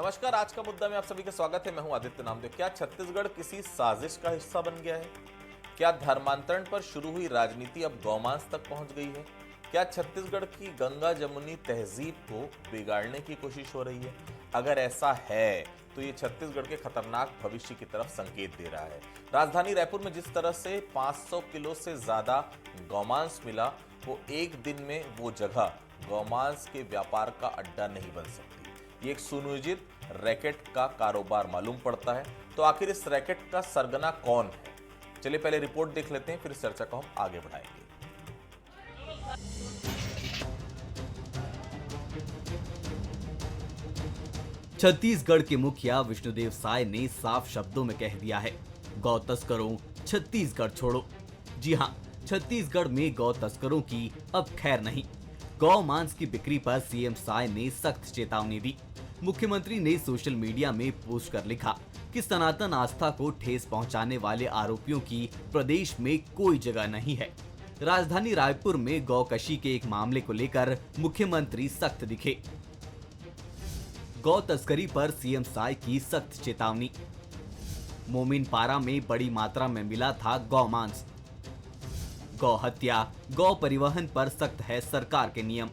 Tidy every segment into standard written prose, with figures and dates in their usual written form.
नमस्कार। आज का मुद्दा में आप सभी का स्वागत है। मैं हूं आदित्य नामदेव। क्या छत्तीसगढ़ किसी साजिश का हिस्सा बन गया है? क्या धर्मांतरण पर शुरू हुई राजनीति अब गौमांस तक पहुंच गई है? क्या छत्तीसगढ़ की गंगा जमुनी तहजीब को बिगाड़ने की कोशिश हो रही है? अगर ऐसा है तो ये छत्तीसगढ़ के खतरनाक भविष्य की तरफ संकेत दे रहा है। राजधानी रायपुर में जिस तरह से 500 किलो से ज्यादा गौमांस मिला, वो एक दिन में वो जगह गौमांस के व्यापार का अड्डा नहीं बन सकती। ये एक सुनियोजित रैकेट का कारोबार मालूम पड़ता है। तो आखिर इस रैकेट का सरगना कौन है? चलिए पहले रिपोर्ट देख लेते हैं, फिर इस चर्चा को हम आगे बढ़ाएंगे। छत्तीसगढ़ के मुखिया विष्णुदेव साय ने साफ शब्दों में कह दिया है, गौ तस्करों छत्तीसगढ़ छोड़ो। जी हां, छत्तीसगढ़ में गौ तस्करों की अब खैर नहीं। गौ मांस की बिक्री पर सीएम साय ने सख्त चेतावनी दी। मुख्यमंत्री ने सोशल मीडिया में पोस्ट कर लिखा कि सनातन आस्था को ठेस पहुंचाने वाले आरोपियों की प्रदेश में कोई जगह नहीं है। राजधानी रायपुर में गौकशी के एक मामले को लेकर मुख्यमंत्री सख्त दिखे। गौ तस्करी पर सीएम साय की सख्त चेतावनी। मोमिनपारा में बड़ी मात्रा में मिला था गौ मांस। गौ हत्या, गौ परिवहन पर सख्त है सरकार के नियम।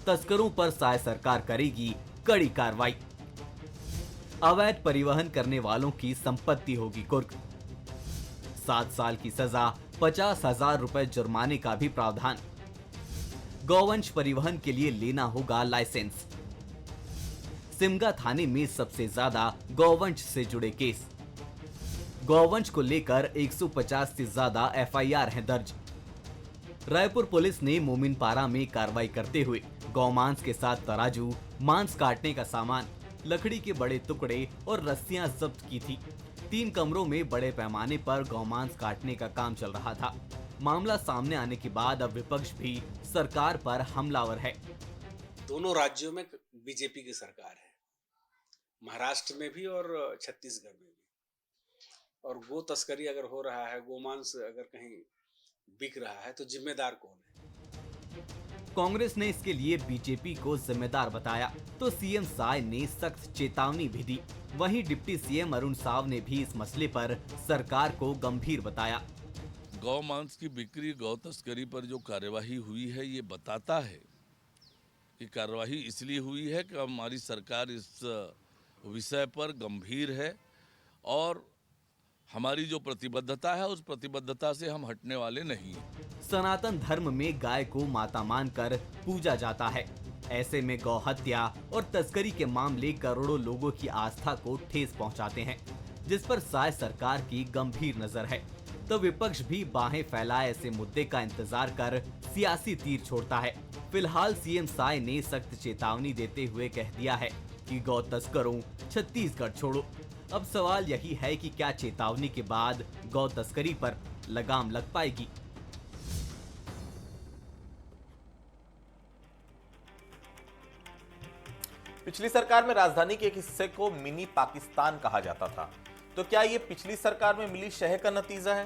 तस्करों पर साय सरकार करेगी कड़ी कार्रवाई। अवैध परिवहन करने वालों की संपत्ति होगी कुर्क। 7 साल की सजा, 50,000 रुपए जुर्माने का भी प्रावधान। गौवंश परिवहन के लिए लेना होगा लाइसेंस। सिमगा थाने में सबसे ज्यादा गौवंश से जुड़े केस। गौवंश को लेकर 150 से ज्यादा एफआईआर हैं दर्ज। रायपुर पुलिस ने मोमिनपारा में कार्रवाई करते हुए गौमांस के साथ तराजू, मांस काटने का सामान, लकड़ी के बड़े टुकड़े और रस्सियां जब्त की थी। 3 कमरों में बड़े पैमाने पर गौमांस काटने का काम चल रहा था। मामला सामने आने के बाद अब विपक्ष भी सरकार पर हमलावर है। दोनों राज्यों में बीजेपी की सरकार है, महाराष्ट्र में भी और छत्तीसगढ़ में भी। और गो तस्करी अगर हो रहा है, गोमांस अगर कहीं बिक रहा है, तो जिम्मेदार कौन है? कांग्रेस ने इसके लिए बीजेपी को जिम्मेदार बताया तो सीएम साय ने सख्त चेतावनी भी दी। वहीं डिप्टी सीएम अरुण साव ने भी इस मसले पर सरकार को गंभीर बताया। गौ मांस की बिक्री, गौ तस्करी पर जो कार्यवाही हुई है, ये बताता है कि कार्यवाही इसलिए हुई है कि हमारी सरकार इस विषय पर गंभीर है और हमारी जो प्रतिबद्धता है, उस प्रतिबद्धता से हम हटने वाले नहीं हैं। सनातन धर्म में गाय को माता मानकर पूजा जाता है। ऐसे में गौ हत्या और तस्करी के मामले करोड़ों लोगों की आस्था को ठेस पहुंचाते हैं, जिस पर साय सरकार की गंभीर नजर है। तो विपक्ष भी बाहें फैलाए ऐसे मुद्दे का इंतजार कर सियासी तीर छोड़ता है। फिलहाल सीएम साय ने सख्त चेतावनी देते हुए कह दिया है कि गौ तस्करों छत्तीसगढ़ छोड़ो। अब सवाल यही है कि क्या चेतावनी के बाद गौ तस्करी पर लगाम लग पाएगी? पिछली सरकार में राजधानी के एक हिस्से को मिनी पाकिस्तान कहा जाता था। तो क्या ये पिछली सरकार में मिली शह का नतीजा है?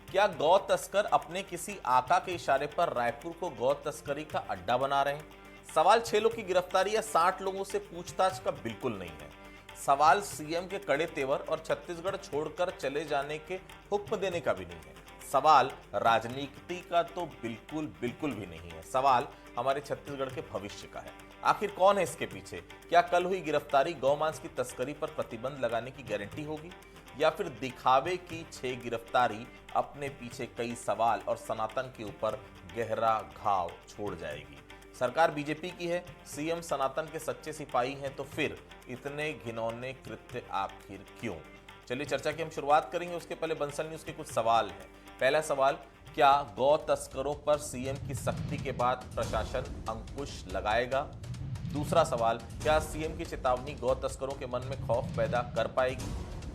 क्या गौ तस्कर अपने किसी आका के इशारे पर रायपुर को गौ तस्करी का अड्डा बना रहे हैं? सवाल 6 लोगों की गिरफ्तारी या 60 लोगों से पूछताछ का बिल्कुल नहीं है। सवाल सीएम के कड़े तेवर और छत्तीसगढ़ छोड़कर चले जाने के हुक्म देने का भी नहीं है। सवाल राजनीति का तो बिल्कुल भी नहीं है। सवाल हमारे छत्तीसगढ़ के भविष्य का है। आखिर कौन है इसके पीछे? क्या कल हुई गिरफ्तारी गौमांस की तस्करी पर प्रतिबंध लगाने की गारंटी होगी, या फिर दिखावे की 6 गिरफ्तारी अपने पीछे कई सवाल और सनातन के ऊपर गहरा घाव छोड़ जाएगी? सरकार बीजेपी की है, सीएम सनातन के सच्चे सिपाही हैं, तो फिर इतने घिनौने कृत्य आखिर क्यों? चलिए चर्चा की हम शुरुआत करेंगे। उसके पहले बंसल न्यूज के कुछ सवाल हैं। पहला सवाल, क्या गौ तस्करों पर सीएम की सख्ती के बाद प्रशासन अंकुश लगाएगा? दूसरा सवाल, क्या सीएम की चेतावनी गौ तस्करों के मन में खौफ पैदा कर पाएगी?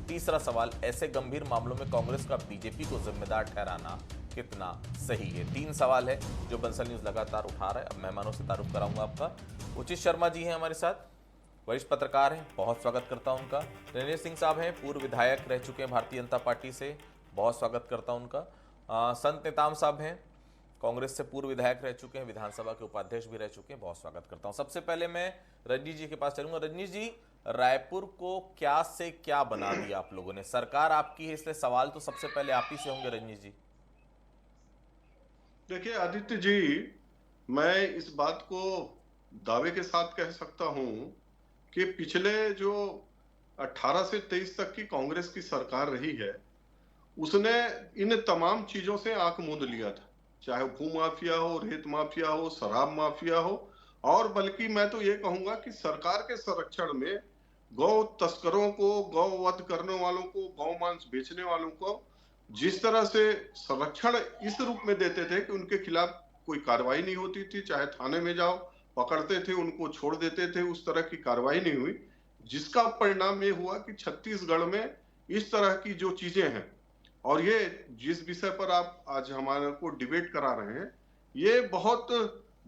तीसरा सवाल, ऐसे गंभीर मामलों में कांग्रेस का बीजेपी को जिम्मेदार ठहराना कितना सही है? 3 सवाल है जो बंसल न्यूज लगातार उठा रहा है। अब मेहमानों से तारुफ कराऊंगा आपका। उचित शर्मा जी हैं हमारे साथ, वरिष्ठ पत्रकार हैं, बहुत स्वागत करता हूं उनका। रणजीत सिंह साहब हैं, पूर्व विधायक रह चुके हैं भारतीय जनता पार्टी से, बहुत स्वागत करता हूं उनका। संत नेताम साहब हैं, कांग्रेस से पूर्व विधायक रह चुके हैं, विधानसभा के उपाध्यक्ष भी रह चुके हैं, बहुत स्वागत करता हूं। सबसे पहले मैं रजनीश जी के पास चलूंगा। रजनीश जी, रायपुर को क्या से क्या बना दिया आप लोगों ने? सरकार आपकी है, इसलिए सवाल तो सबसे पहले आप ही से होंगे रजनीश जी। देखिए आदित्य जी, मैं इस बात को दावे के साथ कह सकता हूं कि पिछले जो 18 से 23 तक की कांग्रेस की सरकार रही है, उसने इन तमाम चीजों से आंख मूंद लिया था, चाहे भू माफिया हो, रेत माफिया हो, शराब माफिया हो, और बल्कि मैं तो ये कहूंगा कि सरकार के संरक्षण में गौ तस्करों को, गौ वध करने वालों को, गौ मांस बेचने वालों को जिस तरह से संरक्षण इस रूप में देते थे कि उनके खिलाफ कोई कार्रवाई नहीं होती थी, चाहे थाने में जाओ, पकड़ते थे, उनको छोड़ देते थे, उस तरह की कार्रवाई नहीं हुई, जिसका परिणाम ये हुआ कि छत्तीसगढ़ में इस तरह की जो चीजें हैं, और ये जिस विषय पर आप आज हमारे को डिबेट करा रहे हैं, ये बहुत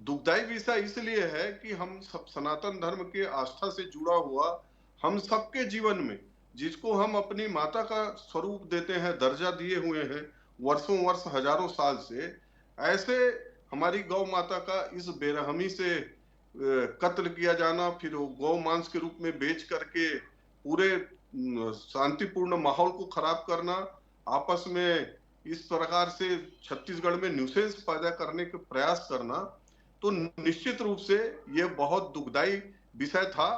दुखदायी विषय इसलिए है कि हम सब सनातन धर्म के आस्था से जुड़ा हुआ हम सबके जीवन में, जिसको हम अपनी माता का स्वरूप देते हैं, दर्जा दिए हुए हैं वर्षों वर्ष हजारों साल से, ऐसे हमारी गौ माता का इस बेरहमी से कत्ल किया जाना, फिर गौ मांस के रूप में बेच करके पूरे शांतिपूर्ण माहौल को खराब करना, आपस में इस प्रकार से छत्तीसगढ़ में न्यूसेंस पैदा करने के प्रयास करना, तो निश्चित रूप से ये बहुत दुखदायी विषय था।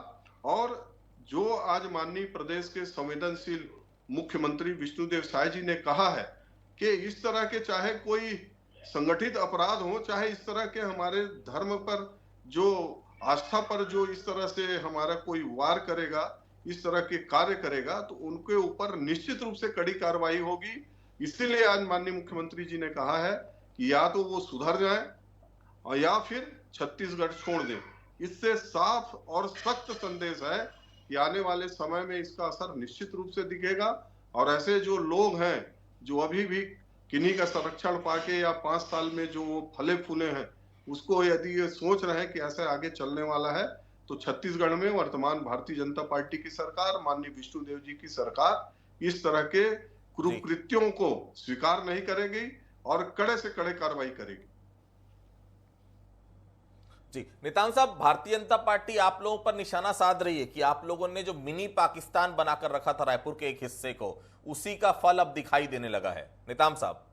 और जो आज माननीय प्रदेश के संवेदनशील मुख्यमंत्री विष्णुदेव साय जी ने कहा है कि इस तरह के चाहे कोई संगठित अपराध हो, चाहे इस तरह के हमारे धर्म पर जो आस्था पर जो इस तरह से हमारा कोई वार करेगा, इस तरह के कार्य करेगा, तो उनके ऊपर निश्चित रूप से कड़ी कार्रवाई होगी। इसीलिए आज माननीय मुख्यमंत्री जी ने कहा है कि या तो वो सुधर जाए और या फिर छत्तीसगढ़ छोड़ दें। इससे साफ और सख्त संदेश है कि आने वाले समय में इसका असर निश्चित रूप से दिखेगा, और ऐसे जो लोग हैं जो अभी भी किन्हीं का संरक्षण पाके या 5 साल में जो वो फले फूले हैं, उसको यदि ये सोच रहे हैं कि ऐसे आगे चलने वाला है, तो छत्तीसगढ़ में वर्तमान भारतीय जनता पार्टी की सरकार, माननीय विष्णुदेव जी की सरकार इस तरह के कुकृत्यों को स्वीकार नहीं करेगी और कड़े से कड़े कार्रवाई करेगी। जी नितान साहब, भारतीय जनता पार्टी आप लोगों पर निशाना साध रही है कि आप लोगों ने जो मिनी पाकिस्तान बनाकर रखा था रायपुर के एक हिस्से को, उसी का फल अब दिखाई देने लगा है। नितान साहब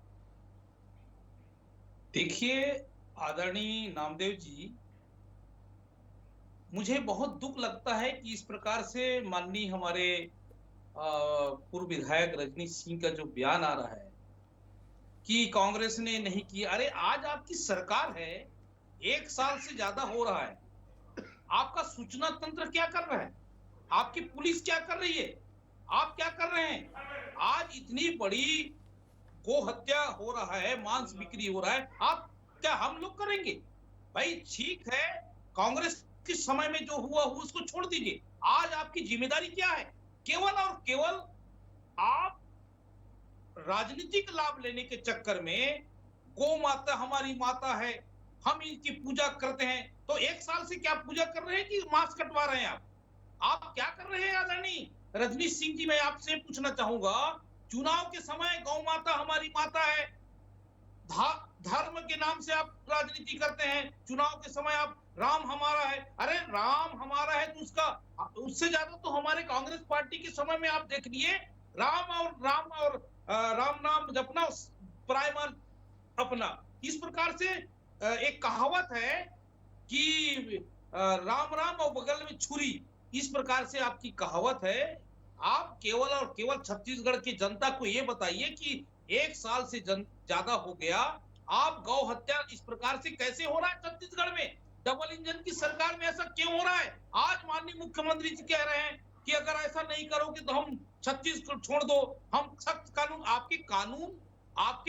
देखिए आदरणीय नामदेव जी, मुझे बहुत दुख लगता है कि इस प्रकार से माननीय हमारे पूर्व विधायक रजनीश सिंह का जो बयान आ रहा है कि कांग्रेस ने नहीं किया। अरे आज आपकी सरकार है, 1 साल से ज्यादा हो रहा है, आपका सूचना तंत्र क्या कर रहा है, आपकी पुलिस क्या कर रही है, आप क्या कर रहे हैं? आज इतनी बड़ी गो हत्या हो रहा है, मांस बिक्री हो रहा है, आप क्या हम लोग करेंगे? भाई ठीक है, कांग्रेस के समय में जो हुआ उसको छोड़ दीजिए, आज आपकी जिम्मेदारी क्या है? केवल और केवल आप राजनीतिक लाभ लेने के चक्कर में गौ माता हमारी माता है, हम इनकी पूजा करते हैं, तो 1 साल से क्या पूजा कर रहे हैं कि मांस कटवा रहे हैं? आप क्या कर रहे हैं? आदरणीय रजनीश सिंह जी, मैं आपसे पूछना चाहूंगा, चुनाव के समय गौ माता हमारी माता है, धर्म के नाम से आप राजनीति करते हैं, चुनाव के समय आप राम हमारा है। अरे राम हमारा है तो उससे ज्यादा तो हमारे कांग्रेस पार्टी के समय में आप देख लिए, राम नाम जपना, प्राइमर अपना, इस प्रकार से एक कहावत है कि राम राम और बगल में छुरी, इस प्रकार से आपकी कहावत है। आप केवल और केवल छत्तीसगढ़ की जनता को ये बताइए कि 1 साल से ज्यादा हो गया, आप गौ हत्या इस प्रकार से कैसे हो रहा है छत्तीसगढ़ में? डबल इंजन की सरकार में ऐसा क्यों हो रहा है? आज माननीय मुख्यमंत्री जी कह रहे हैं कि अगर ऐसा नहीं करोगे तो हम छत्तीसगढ़ छोड़ दो, हम सख्त कानून, आपके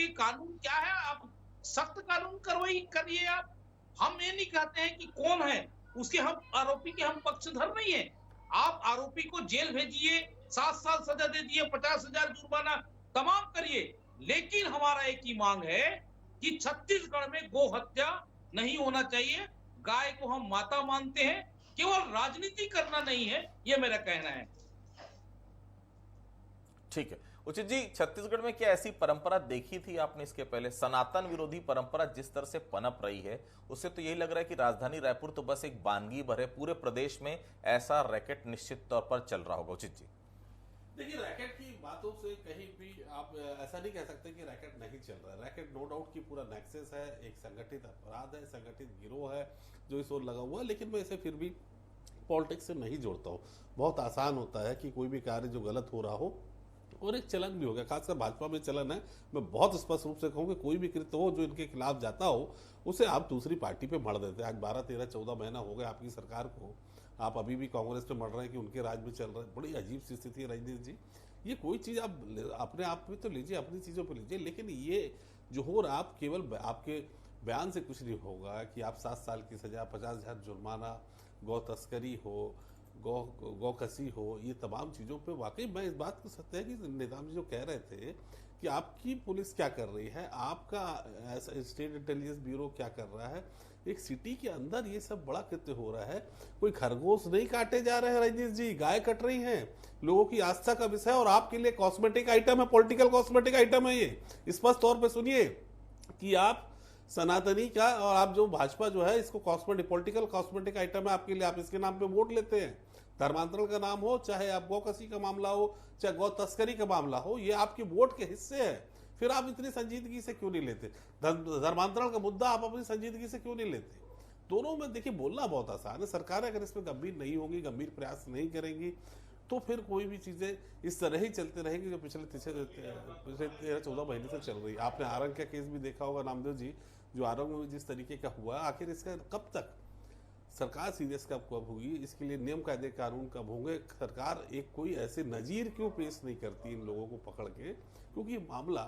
कानून क्या है? आप सख्त कानून करवाई करिए आप। हम ये नहीं कहते हैं कि कौन है उसके, हम आरोपी के हम पक्षधर नहीं है। आप आरोपी को जेल भेजिए, 7 साल सजा दे दिए, 50,000 जुर्माना तमाम करिए, लेकिन हमारा एक ही मांग है कि छत्तीसगढ़ में गो हत्या नहीं होना चाहिए। गाय को हम माता मानते हैं, केवल राजनीति करना नहीं है, ये मेरा कहना है। ठीक है, उचित जी, छत्तीसगढ़ में क्या ऐसी परंपरा देखी थी आपने इसके पहले? सनातन विरोधी परंपरा जिस तरह से पनप रही है, उससे तो यही लग रहा है कि राजधानी रायपुर तो बस एक बानगी भर है, पूरे प्रदेश में ऐसा रैकेट निश्चित तौर पर चल रहा होगा। उचित जी, देखिए, रैकेट की बातों से कहीं भी आप ऐसा नहीं कह सकते कि रैकेट नहीं चल रहा है। रैकेट नो डाउट की पूरा नेक्सस है, एक संगठित अपराध है, संगठित गिरोह है जो इस ओर लगा हुआ है, लेकिन मैं इसे फिर भी पॉलिटिक्स से नहीं जोड़ता हूँ। बहुत आसान होता है कि कोई भी कार्य जो गलत हो रहा हो, और एक चलन भी हो गया, खासकर भाजपा में चलन है। मैं बहुत स्पष्ट रूप से कहूँ कि कोई भी कृत्य हो जो इनके खिलाफ जाता हो, उसे आप दूसरी पार्टी पे मढ़ देते हैं। आज 12, 13, 14 महीना हो गया आपकी सरकार को, आप अभी भी कांग्रेस पे मढ़ रहे हैं कि उनके राज में चल रहा है। बड़ी अजीब सी स्थिति है रजनीश जी। ये कोई चीज़ आप अपने आप पे तो लीजिए, अपनी चीज़ों पे लीजिए, लेकिन ये जो हो रहा, आप केवल आपके बयान से कुछ नहीं होगा कि आप 7 साल की सजा, 50,000 जुर्माना, गौ तस्करी हो, गौ कसी हो, ये तमाम चीज़ों पे वाकई मैं इस बात को सत्य है कि नेताम जी जो कह रहे थे कि आपकी पुलिस क्या कर रही है, आपका स्टेट इंटेलिजेंस ब्यूरो क्या कर रहा है, एक सिटी के अंदर ये सब बड़ा कृत्य हो रहा है। कोई खरगोश नहीं काटे जा रहे हैं रजनीश जी, गाय कट रही हैं, लोगों की आस्था का विषय, और आपके लिए कॉस्मेटिक आइटम है, पॉलिटिकल कॉस्मेटिक आइटम है। ये स्पष्ट तौर पे सुनिए कि आप सनातनी का और आप जो भाजपा जो है इसको कॉस्मेटिक, पॉलिटिकल कॉस्मेटिक आइटम है आपके लिए। आप इसके नाम पे वोट लेते हैं। धर्मांतरण का नाम हो, चाहे आप गौ कसी का मामला हो, चाहे गौ तस्करी का मामला हो, ये आपके वोट के हिस्से है। फिर आप इतनी संजीदगी से क्यों नहीं लेते? धर्मांतरण का मुद्दा आप अपनी संजीदगी से क्यों नहीं लेते? दोनों में देखिए, बोलना बहुत आसान है। सरकारें अगर इसमें गंभीर नहीं होंगी, गंभीर प्रयास नहीं करेंगी, तो फिर कोई भी चीज़ें इस तरह ही चलते रहेंगी जो पिछले 13-14 महीने से चल रही है। आपने आरंग का केस भी देखा होगा नामदेव जी, जो आरंग में जिस तरीके का हुआ, आखिर इसका कब तक सरकार सीरियस कब हुई, इसके लिए नियम कायदे कानून कब होंगे? सरकार एक कोई ऐसे नज़ीर क्यों पेश नहीं करती इन लोगों को पकड़ के? क्योंकि मामला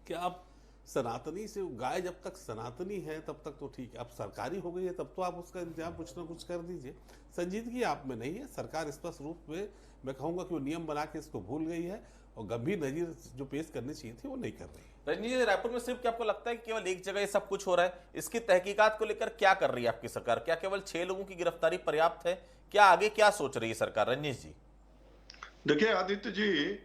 क्या, आप सनातनी से, गाय जब तक सनातनी है तब तक तो ठीक है, अब सरकारी हो गई है तब तो आप उसका इंतजाम कुछ ना कुछ कर दीजिए। संजीदगी आप में नहीं है। सरकार स्पष्ट रूप में मैं कहूँगा कि वो नियम बना के इसको भूल गई है, और गंभीर नज़ीर जो पेश करनी चाहिए थी वो नहीं कर रही है। रजनीश जी, रायपुर में सिर्फ क्या आपको लगता है कि केवल एक जगह ये सब कुछ हो रहा है? इसकी तहकीकात को लेकर क्या कर रही है आपकी सरकार? क्या केवल 6 लोगों की गिरफ्तारी पर्याप्त है? क्या आगे क्या सोच रही है सरकार? रजनीश जी, देखिए आदित्य जी,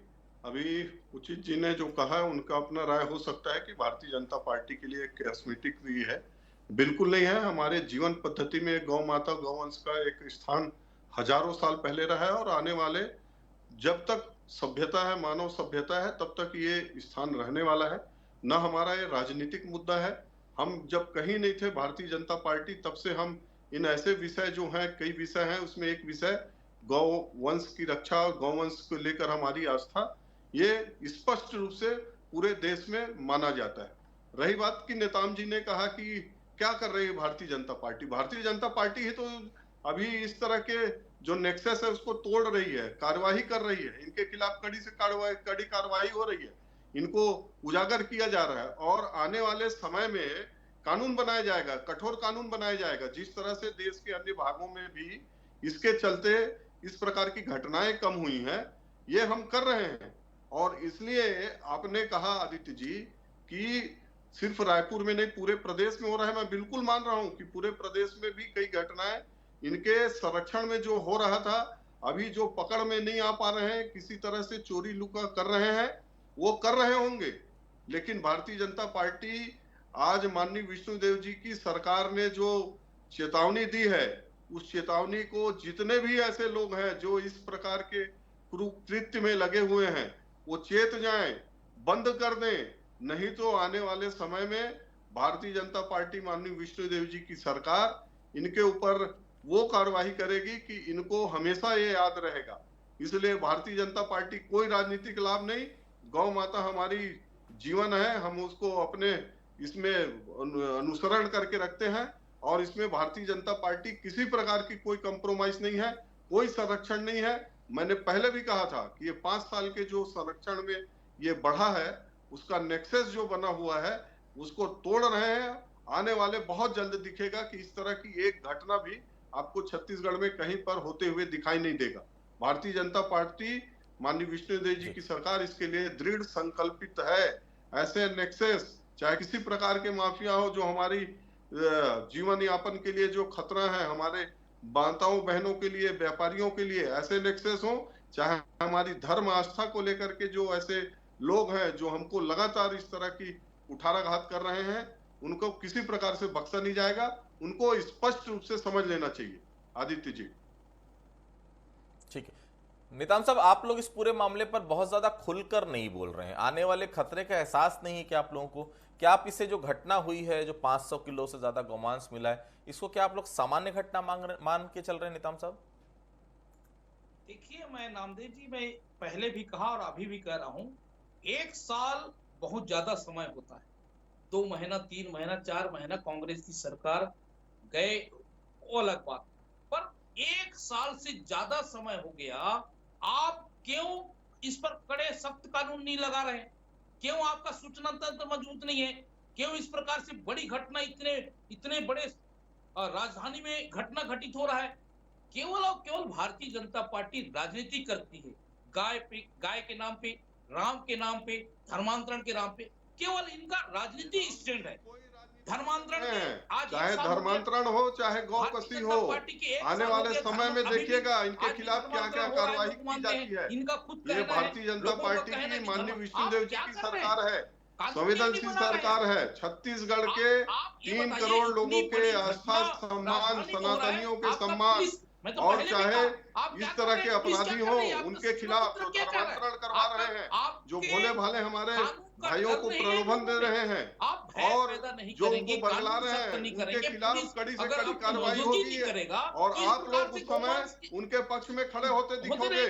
अभी उचित जी ने जो कहा है उनका अपना राय हो सकता है कि भारतीय जनता पार्टी के लिए कॉस्मेटिक भी है। बिल्कुल नहीं है। हमारे जीवन पद्धति में गौ माता, गौवंश का एक स्थान हजारों साल पहले रहा है, और आने वाले जब तक सभ्यता है, मानव सभ्यता है, तब तक ये स्थान रहने वाला है। न हमारा ये राजनीतिक मुद्दा है। हम जब कहीं नहीं थे भारतीय जनता पार्टी, तब से हम इन ऐसे विषय जो हैं, कई विषय हैं, उसमें एक विषय गौ वंश की रक्षा और गौवंश को लेकर हमारी आस्था, ये स्पष्ट रूप से पूरे देश में माना जाता है। रही बात कि नेताम जी ने कहा कि क्या कर रही है भारतीय जनता पार्टी, भारतीय जनता पार्टी ही तो अभी इस तरह के जो नेक्सस है उसको तोड़ रही है, कार्यवाही कर रही है, इनके खिलाफ कड़ी कार्रवाई हो रही है, इनको उजागर किया जा रहा है, और आने वाले समय में कानून बनाया जाएगा, कठोर कानून बनाया जाएगा। जिस तरह से देश के अन्य भागों में भी इसके चलते इस प्रकार की घटनाएं कम हुई हैं, ये हम कर रहे हैं। और इसलिए आपने कहा आदित्य जी कि सिर्फ रायपुर में नहीं, पूरे प्रदेश में हो रहा है। मैं बिल्कुल मान रहा हूं कि पूरे प्रदेश में भी कई घटनाएं इनके संरक्षण में जो हो रहा था, अभी जो पकड़ में नहीं आ पा रहे हैं, किसी तरह से चोरी लुका कर रहे हैं, वो कर रहे होंगे। लेकिन भारतीय जनता पार्टी आज माननीय विष्णुदेव जी की सरकार ने जो चेतावनी दी है, उस चेतावनी को जितने भी ऐसे लोग हैं जो इस प्रकार के कुकृत्य में लगे हुए हैं, वो चेत जाएं, बंद कर दें। नहीं तो आने वाले समय में भारतीय जनता पार्टी, माननीय विष्णुदेव जी की सरकार इनके ऊपर वो कार्रवाई करेगी कि इनको हमेशा ये याद रहेगा। इसलिए भारतीय जनता पार्टी कोई राजनीतिक लाभ नहीं, गौ माता हमारी जीवन है, हम उसको अपने इसमें अनुसरण करके रखते हैं, और इसमें भारतीय जनता पार्टी किसी प्रकार की कोई कंप्रोमाइज नहीं है, कोई संरक्षण नहीं है। मैंने पहले भी कहा था कि ये 5 साल के जो संरक्षण में ये बढ़ा है, उसका नेक्सस जो बना हुआ है उसको तोड़ रहे हैं। आने वाले बहुत जल्द दिखेगा कि इस तरह की एक घटना भी आपको छत्तीसगढ़ में कहीं पर होते हुए दिखाई नहीं देगा। भारतीय जनता पार्टी, माननीय विष्णुदेव जी की सरकार इसके लिए दृढ़ संकल्पित है। ऐसे नेक्सस, चाहे किसी प्रकार के माफिया हो जो हमारी जीवन यापन के लिए जो खतरा है, हमारे माताओं बहनों के लिए, व्यापारियों के लिए, ऐसे नेक्सस हो, चाहे हमारी धर्म आस्था को लेकर के जो ऐसे लोग हैं जो हमको लगातार इस तरह की कुठाराघात कर रहे हैं, उनको किसी प्रकार से बख्शा नहीं जाएगा। उनको स्पष्ट रूप से समझ लेना चाहिए। आदित्य जी। ठीक है नितान साहब, आप लोग इस पूरे मामले पर बहुत ज्यादा खुलकर नहीं बोल रहे हैं। आने वाले खतरे का एहसास नहीं है क्या आप लोगों को? क्या आप इसे जो घटना हुई है, जो 500 किलो से ज्यादा गोमांस मिला है, इसको क्या आप लोग सामान्य घटना मान के चल रहे हैं नितान साहब? देखिए, मैं नामदेव जी, मैं पहले भी कहा और अभी भी कह रहा हूं, 1 साल बहुत ज्यादा समय होता है। 2 महीना, 3 महीना, 4 महीना कांग्रेस की सरकार गए, वो अलग बात। पर 1 साल से ज्यादा समय हो गया, आप क्यों इस पर कड़े सख्त कानून नहीं लगा रहे? क्यों आपका सूचना तंत्र मजबूत नहीं है? क्यों इस प्रकार से बड़ी घटना इतने बड़े राजधानी में घटना घटित हो रहा है? केवल और केवल भारतीय जनता पार्टी राजनीति करती है। गाय के नाम पे, राम के नाम पे, धर्मांतरण के नाम पे, केवल इनका राजनीति स्टैंड है। धर्मांतरण चाहे धर्मांतरण हो चाहे गौ कसी हो, आने वाले समय में देखिएगा इनके खिलाफ क्या क्या कार्रवाई की जाती है। इनका खुद ये भारतीय जनता पार्टी की माननीय विष्णुदेव जी की सरकार है, संवेदनशील सरकार है। छत्तीसगढ़ के 3 करोड़ लोगों के आस्था, सम्मान, सनातनियों के सम्मान, और चाहे इस तरह के अपराधी हो उनके खिलाफ जो धर्मांतरण करवा रहे हैं, जो भोले भाले हमारे भाइयों को प्रलोभन दे रहे हैं और जो उनको बदला रहे हैं, उनके खिलाफ कड़ी से कड़ी कार्रवाई होगी। और आप लोग उस समय उनके पक्ष में खड़े होते दिखोगे,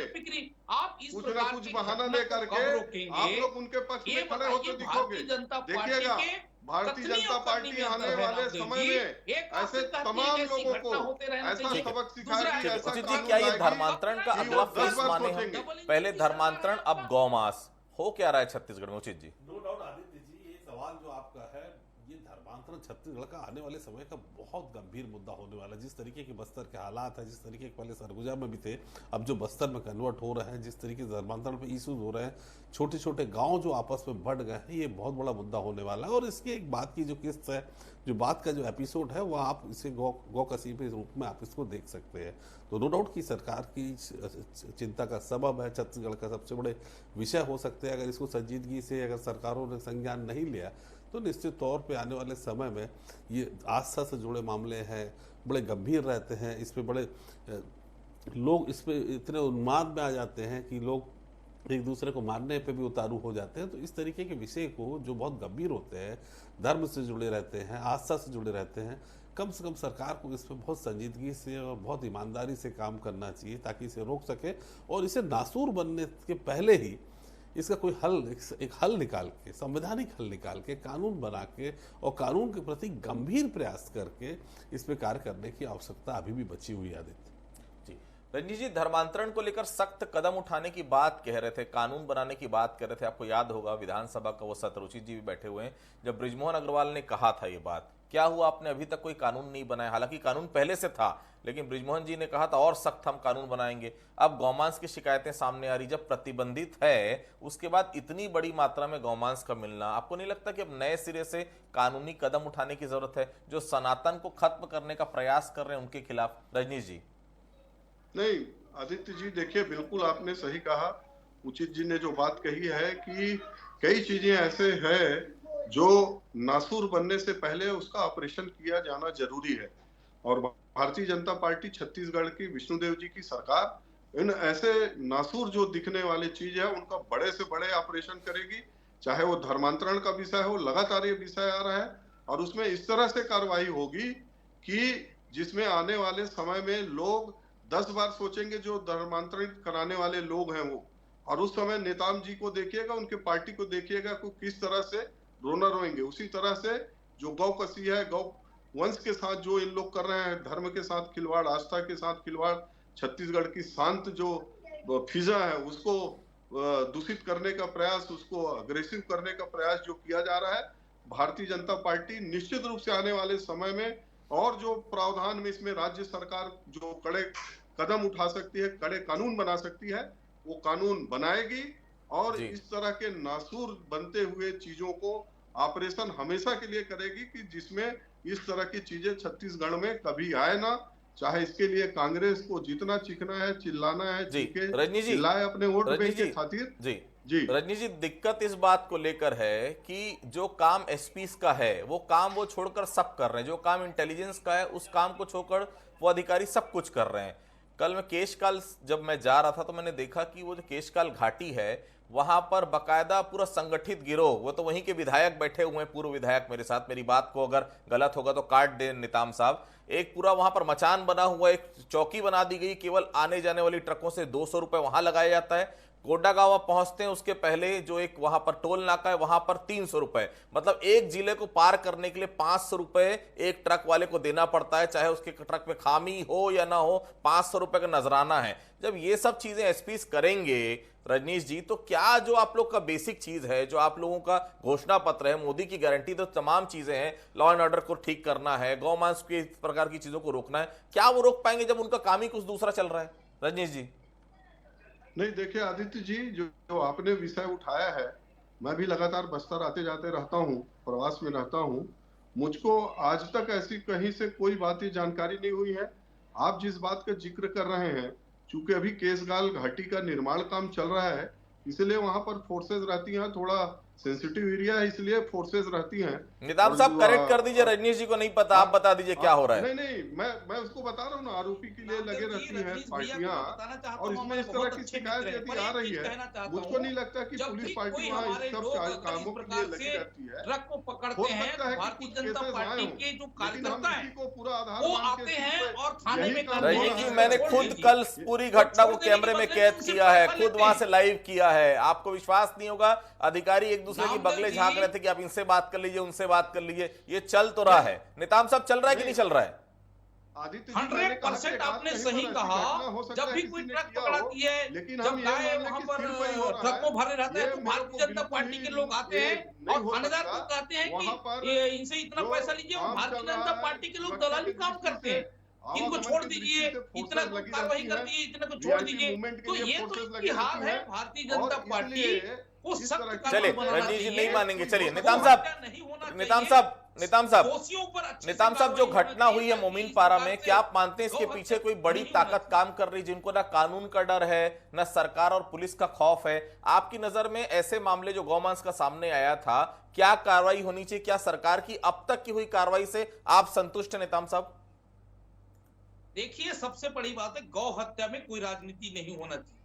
कुछ ना कुछ बहाना दे करके आप लोग उनके पक्ष में खड़े होते दिखोगे। देखिएगा, भारतीय जनता पार्टी आने वाले समय में ऐसे तमाम लोगों को ऐसा सबक सिखाएगी, ऐसा उचित जी, कानून क्या ये लाएगी धर्मांतरण का कि अगला वो 10 फेज बार माने सोचेंगे। हम? पहले धर्मांतरण, अब गौमांस हो क्या रहा है छत्तीसगढ़ में? उचित जी। नो डाउट आदित्य जी, ये सवाल जो आपका है, ये धर्मांतरण छत्तीसगढ़ का आने वाले समय का बहुत गंभीर मुद्दा होने वाला है। जिस तरीके के बस्तर के हालात है, जिस तरीके के पहले सरगुजा में भी थे, अब जो बस्तर में कन्वर्ट हो रहे हैं, जिस तरीके से धर्मांतरण पे इश्यूज हो रहे हैं, छोटे छोटे गांव जो आपस में बढ़ गए हैं, ये बहुत बड़ा मुद्दा होने वाला है। और इसकी एक बात की जो किस्त है, जो बात का जो एपिसोड है, वह आप इसे गौ कसी के रूप में आप इसको देख सकते हैं। तो नो डाउट की सरकार की चिंता का सबब है, छत्तीसगढ़ का सबसे बड़े विषय हो सकते हैं। अगर इसको संजीदगी से अगर सरकारों ने संज्ञान नहीं लिया तो निश्चित तौर पे आने वाले समय में ये आस्था से जुड़े मामले हैं, बड़े गंभीर रहते हैं। इस पे बड़े लोग इस पे इतने उन्माद में आ जाते हैं कि लोग एक दूसरे को मारने पे भी उतारू हो जाते हैं। तो इस तरीके के विषय को जो बहुत गंभीर होते हैं, धर्म से जुड़े रहते हैं, आस्था से जुड़े रहते हैं, कम से कम सरकार को इस पर बहुत संजीदगी से और बहुत ईमानदारी से काम करना चाहिए ताकि इसे रोक सके और इसे नासूर बनने के पहले ही इसका कोई हल, एक हल निकाल के, संवैधानिक हल निकाल के, कानून बना के और कानून के प्रति गंभीर प्रयास करके इस पे कार्य करने की आवश्यकता अभी भी बची हुई है। आदित्य जी, रंजीत जी, धर्मांतरण को लेकर सख्त कदम उठाने की बात कह रहे थे, कानून बनाने की बात कर रहे थे। आपको याद होगा विधानसभा का वो सत्र, रुचित जी भी बैठे हुए हैं, जब बृजमोहन अग्रवाल ने कहा था ये बात। क्या हुआ? आपने अभी तक कोई कानून नहीं बनाया। हालांकि कानून पहले से था, लेकिन बृजमोहन जी ने कहा था और सख्त हम कानून बनाएंगे। अब गौमांस की शिकायतें सामने आ रही, जब प्रतिबंधित है उसके बाद इतनी बड़ी मात्रा में गौमांस का मिलना, आपको नहीं लगता कि अब नए सिरे से कानूनी कदम उठाने की जरूरत है? जो सनातन को खत्म करने का प्रयास कर रहे हैं उनके खिलाफ। रजनीश जी। नहीं आदित्य जी, देखिए बिल्कुल आपने सही कहा। उचित जी ने जो बात कही है कि कई चीजें ऐसे हैं जो नासूर बनने से पहले उसका ऑपरेशन किया जाना जरूरी है। और भारतीय जनता पार्टी छत्तीसगढ़ की विष्णुदेव जी की सरकार इन ऐसे नासूर जो दिखने वाली चीज है उनका बड़े से बड़े ऑपरेशन करेगी। चाहे वो धर्मांतरण का विषय हो, लगातार ये विषय आ रहा है और उसमें इस तरह से कार्रवाई होगी कि जिसमें आने वाले समय में लोग 10 बार सोचेंगे, जो धर्मांतरित कराने वाले लोग हैं वो। और उस समय नेताम जी को देखिएगा, उनके पार्टी को देखिएगा को किस तरह से रोना रोएंगे। उसी तरह से जो गौ कसी है, गौ वंश के साथ जो इन लोग कर रहे हैं, धर्म के साथ खिलवाड़, आस्था के साथ खिलवाड़, छत्तीसगढ़ की शांत जो फिजा है उसको दूषित करने का प्रयास, उसको अग्रेसिव करने का प्रयास जो किया जा रहा है, भारतीय जनता पार्टी निश्चित रूप से आने वाले समय में और जो प्रावधान में इसमें राज्य सरकार जो कड़े कदम उठा सकती है, कड़े कानून बना सकती है, वो कानून बनाएगी। और इस तरह के नासूर बनते हुए चीजों को ऑपरेशन हमेशा के लिए करेगी कि जिसमें इस तरह की चीजें छत्तीसगढ़ में कभी आए ना, चाहे इसके लिए कांग्रेस को जितना चीखना है, चिल्लाना है, जी चीखे, रजनी जी, चिल्लाए अपने वोट रजनी बैंक के जी, खातिर। जी जी रजनी जी, दिक्कत इस बात को लेकर है कि जो काम एसपीस का है वो काम वो छोड़कर सब कर रहे हैं, जो काम इंटेलिजेंस का है उस काम को छोड़कर वो अधिकारी सब कुछ कर रहे हैं। कल मैं केशकाल जब मैं जा रहा था तो मैंने देखा कि वो जो केशकाल घाटी है वहां पर बकायदा पूरा संगठित गिरोह, वो तो वहीं के विधायक बैठे हुए हैं, पूर्व विधायक मेरे साथ, मेरी बात को अगर गलत होगा तो काट दे निताम साहब, एक पूरा वहां पर मचान बना हुआ, एक चौकी बना दी गई, केवल आने जाने वाली ट्रकों से 200 रुपए वहां लगाया जाता है। कोडा गांव पहुंचते हैं उसके पहले जो एक वहां पर टोल नाका है वहां पर 300 रुपए, मतलब एक जिले को पार करने के लिए 500 रुपए एक ट्रक वाले को देना पड़ता है, चाहे उसके ट्रक में खामी हो या ना हो, 500 रुपए का नजराना है। जब ये सब चीजें एसपीस करेंगे रजनीश जी, तो क्या जो आप लोग का बेसिक चीज है, जो आप लोगों का घोषणा पत्र है, मोदी की गारंटी तो तमाम चीजें हैं, लॉ एंड ऑर्डर को ठीक करना है, गौमांस की इस प्रकार की चीजों को रोकना है, क्या वो रोक पाएंगे जब उनका काम ही कुछ दूसरा चल रहा है रजनीश जी? नहीं, देखिए आदित्य जी, जो आपने विषय उठाया है, मैं भी लगातार बस्तर आते जाते रहता हूँ, प्रवास में रहता हूँ, मुझको आज तक ऐसी कहीं से कोई बात जानकारी नहीं हुई है। आप जिस बात का जिक्र कर रहे हैं, चूंकि अभी केसगाल घाटी का निर्माण काम चल रहा है, इसलिए वहां पर फोर्सेज रहती हैं, थोड़ा सेंसिटिव एरिया है, इसलिए फोर्सेज रहती हैं। निताम साहब करेक्ट कर दीजिए, रजनीश जी को नहीं पता, आप बता दीजिए क्या हो रहा है। नहीं, मैं उसको बता रहा हूँ ना, आरोपी के लिए लगे रहती हैं पार्टियां, और इसमें इस तरह की शिकायत यदि आ रही है, मुझको नहीं लगता कि पुलिस पार्टी वहाँ इस सब कामों के लिए लगी रहती है। ट्रक को पकड़ते हैं, भारतीय जनता पार्टी के जो कार्यकर्ता हैं पूरा आधार वो आते हैं और थाने में रजनीश जी, मैंने खुद कल पूरी घटना को कैमरे में कैद किया है, खुद वहां से लाइव किया है, आपको विश्वास नहीं होगा, अधिकारी एक दूसरे की बगले झांक रहे थे कि आप इनसे बात कर लीजिए, उनसे बात कर लीजिए, ये चल तो रहा है। निताम साहब चल रहा है कि नहीं चल रहा है? 100% आपने सही कहा, जब भी कोई ट्रक पकड़ाती है, जब गाय वहां पर ट्रक में भरे रहता है, तो भारतीय जनता पार्टी के लोग आते हैं और थानेदार को कहते हैं कि इनसे इतना पैसा लीजिए, और भारतीय जनता पार्टी के लोग दलाली काम करते हैं, इनको छोड़ दीजिए, इतना को कार्रवाई कर दीजिए, इतना को छोड़ दीजिए। तो ये तो इनकी हाल है भारतीय जनता पार्टी को सख्त। चलिए रजनीश जी नहीं मानेंगे, चलिए निताम साहब, निताम साहब जो घटना हुई है मोमीन पारा में, क्या आप मानते हैं इसके पीछे कोई बड़ी ताकत काम कर रही, जिनको ना कानून का डर है, ना सरकार और पुलिस का खौफ है? आपकी नजर में ऐसे मामले जो गौमांस का सामने आया था, क्या कार्रवाई होनी चाहिए? क्या सरकार की अब तक की हुई कार्रवाई से आप संतुष्ट हैं निताम साहब? देखिए, सबसे बड़ी बात है, गौ हत्या में कोई राजनीति नहीं होना चाहिए।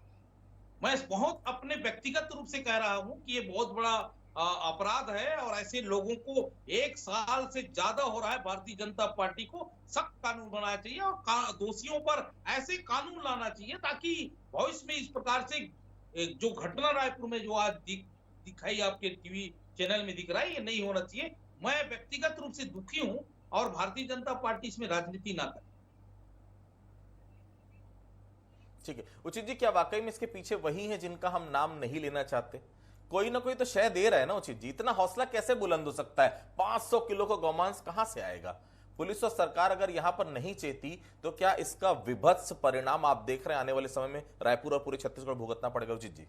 मैं बहुत अपने व्यक्तिगत रूप से कह रहा हूं कि ये बहुत बड़ा अपराध है, और ऐसे लोगों को 1 साल से ज्यादा हो रहा है, भारतीय जनता पार्टी को सख्त कानून बनाना चाहिए और दोषियों पर ऐसे कानून लाना चाहिए ताकि भविष्य में इस प्रकार से जो घटना रायपुर में जो आज दिखाई आपके टीवी चैनल में दिख रहा है, ये नहीं होना चाहिए। मैं व्यक्तिगत रूप से दुखी हूं और भारतीय जनता पार्टी इसमें राजनीति ना करे। ठीक है उचित जी, क्या वाकई में इसके पीछे वही है जिनका हम नाम नहीं लेना चाहते? कोई ना कोई तो शय दे रहा है ना उचित जी, इतना हौसला कैसे बुलंद हो सकता है? 500 किलो का गौमांस कहां से आएगा? पुलिस और सरकार अगर यहां पर नहीं चेती तो क्या इसका विभत्स परिणाम आप देख रहे हैं आने वाले समय में रायपुर और पूरे छत्तीसगढ़ भुगतना पड़ेगा उचित जी?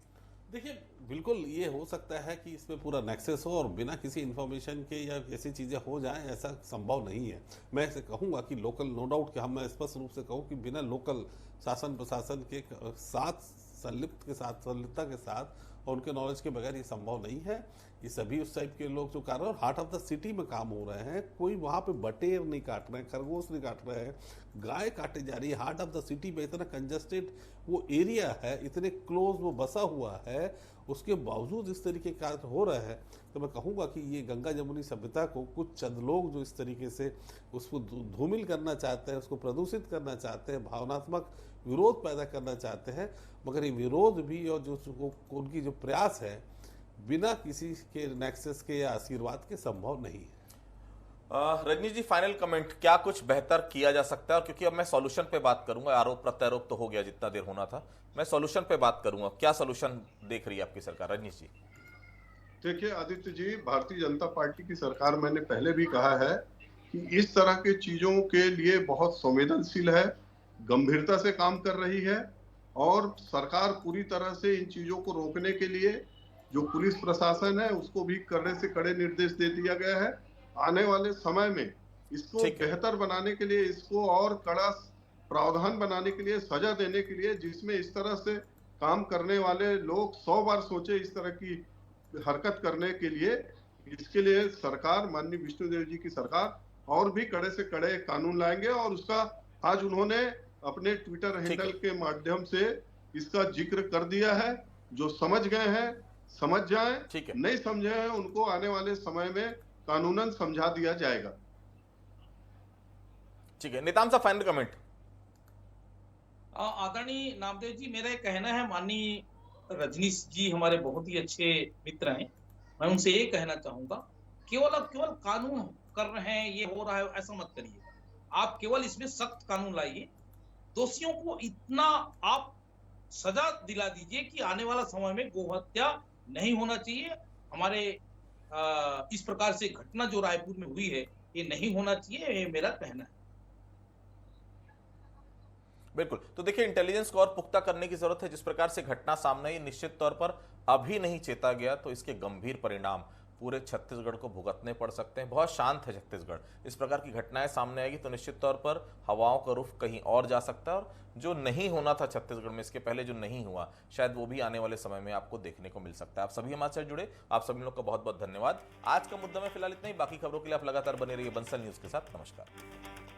देखिए, बिल्कुल ये हो सकता है कि इसमें पूरा नेक्सस हो और बिना किसी इन्फॉर्मेशन के या ऐसी चीज़ें हो जाएं, ऐसा संभव नहीं है। मैं ऐसे कहूँगा कि लोकल, नो डाउट कि हम स्पष्ट रूप से कहूँ कि बिना लोकल शासन प्रशासन के साथ संलिप्तता के साथ और उनके नॉलेज के बगैर ये संभव नहीं है। ये सभी उस टाइप के लोग जो कर रहे हैं और हार्ट ऑफ द सिटी में काम हो रहे हैं, कोई वहाँ पे बटेर नहीं काट रहे हैं, खरगोश नहीं काट रहे हैं, गाय काटे जा रही है। हार्ट ऑफ द सिटी में इतना कंजस्टेड वो एरिया है, इतने क्लोज वो बसा हुआ है, उसके बावजूद इस तरीके का हो रहा है। तो मैं कहूँगा कि ये गंगा जमुनी सभ्यता को कुछ चंद लोग जो इस तरीके से उसको धूमिल करना चाहते हैं, उसको प्रदूषित करना चाहते हैं, भावनात्मक विरोध पैदा करना चाहते हैं, मगर ये विरोध भी और जो उनकी जो प्रयास है बिना किसी के नेक्सस के या आशीर्वाद के संभव नहीं है। रजनीश जी, फाइनल कमेंट, क्या कुछ बेहतर किया जा सकता है? और क्योंकि अब मैं सॉल्यूशन पे बात करूंगा, आरोप प्रत्यारोप तो हो गया जितना देर होना था, मैं सॉल्यूशन पे बात करूंगा। क्या सॉल्यूशन देख रही है आपकी सरकार? रजनीश जी देखिए आदित्य जी, भारतीय जनता पार्टी की सरकार, मैंने पहले भी कहा है कि इस तरह के चीजों के लिए बहुत संवेदनशील है, गंभीरता से काम कर रही है, और सरकार पूरी तरह से इन चीजों को रोकने के लिए जो पुलिस प्रशासन है उसको भी कड़े से कड़े निर्देश दे दिया गया है। आने वाले समय में इसको बेहतर बनाने के लिए, इसको और कड़ा प्रावधान बनाने के लिए, सजा देने के लिए, जिसमें इस तरह से काम करने वाले लोग 100 बार सोचे इस तरह की हरकत करने के लिए। इसके लिए सरकार, माननीय विष्णुदेव जी की सरकार और भी कड़े से कड़े कानून लाएंगे, और उसका आज उन्होंने अपने ट्विटर हैंडल के माध्यम से इसका जिक्र कर दिया है। जो समझ गए हैं समझ जाएं, ठीक है। नहीं समझे हैं उनको आने वाले समय में कानूनन समझा दिया जाएगा। ठीक है, निताम साहब फाइनल कमेंट। आदरणीय नामदेव जी, मेरा एक कहना है, माननीय रजनीश जी हमारे बहुत ही अच्छे मित्र हैं, मैं उनसे ये कहना चाहूंगा, केवल कानून कर रहे हैं, ये हो रहा है, ऐसा मत करिए। आप केवल इसमें सख्त कानून लाइए, दोषियों को इतना आप सजा दिला दीजिए कि आने वाला समय में गोहत्या नहीं होना चाहिए। हमारे इस प्रकार से घटना जो रायपुर में हुई है, ये नहीं होना चाहिए, ये मेरा कहना है। बिल्कुल, तो देखिए इंटेलिजेंस को और पुख्ता करने की जरूरत है। जिस प्रकार से घटना सामने आई, निश्चित तौर पर अभी नहीं चेता गया तो इसके गंभीर परिणाम पूरे छत्तीसगढ़ को भुगतने पड़ सकते हैं। बहुत शांत है छत्तीसगढ़, इस प्रकार की घटनाएं सामने आएगी तो निश्चित तौर पर हवाओं का रुख कहीं और जा सकता है, और जो नहीं होना था छत्तीसगढ़ में इसके पहले जो नहीं हुआ, शायद वो भी आने वाले समय में आपको देखने को मिल सकता है। आप सभी हमारे साथ जुड़े, आप सभी लोग का बहुत बहुत धन्यवाद। आज का मुद्दा में फिलहाल इतना ही, बाकी खबरों के लिए आप लगातार बने रहिए बंसल न्यूज के साथ। नमस्कार।